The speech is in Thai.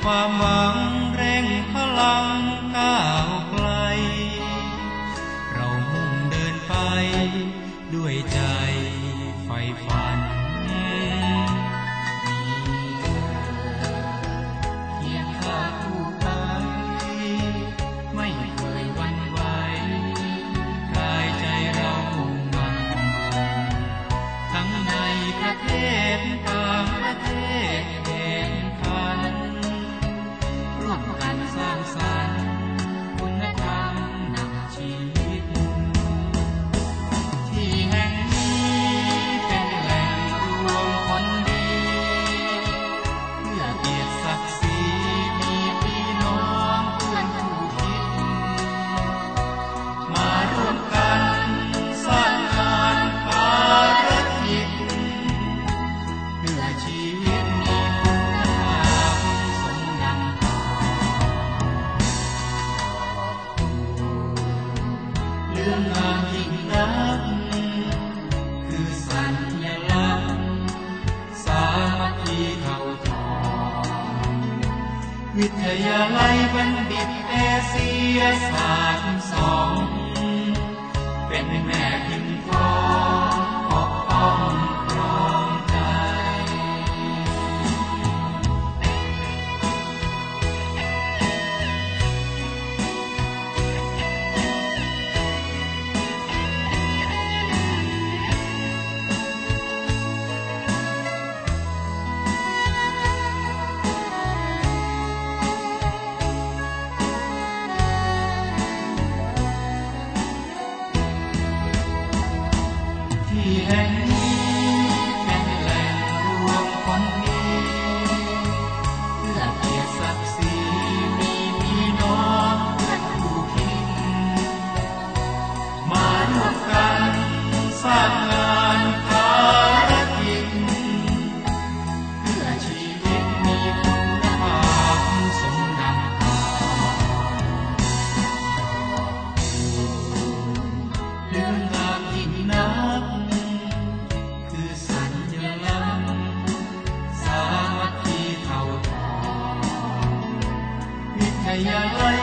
ความหวังเร่งพลังก้าวไกลเรามุ่งเดินไปด้วยใจใฝ่ฝันมีเธอเคียงข้างคู่ไปไม่เคยหวั่นไหวกายใจเรามุ่งมั่นทั้งในประเทศต่างประเทศแข่งขันร่วมกันสร้างสรรค์คุณธรรมนำชีวิตที่แห่งนี้เป็นแหล่งรวมคนดีเพื่อเกียรติศักดิ์ศรีมีพี่น้องเพื่อนคู่คิดมาร่วมกันสร้างงานภารกิจเพื่อชีวิตมีคุณภาพสมดังเรื่องงานยิ่งนักคือสัญลักษณ์สามัคคีเข้าทองวิทยาลัยบัณฑิตเอเชียศาสตร์สองเป็นแม่พิมพ์ทองปกป้องครองใจที่แห่งนี้เป็นแหล่งรวมคนดีเพื่อเกียรติศักดิ์ศรีมีพี่น้องเพื่อนคู่คิดมาร่วมกันสร้างงานภารกิจเพื่อชีวิตมีคุณภาพสมดังเรื่องงานยิ่งนักคือสัญลักษณ์สามัคคีเท่าทองวิทยาลัย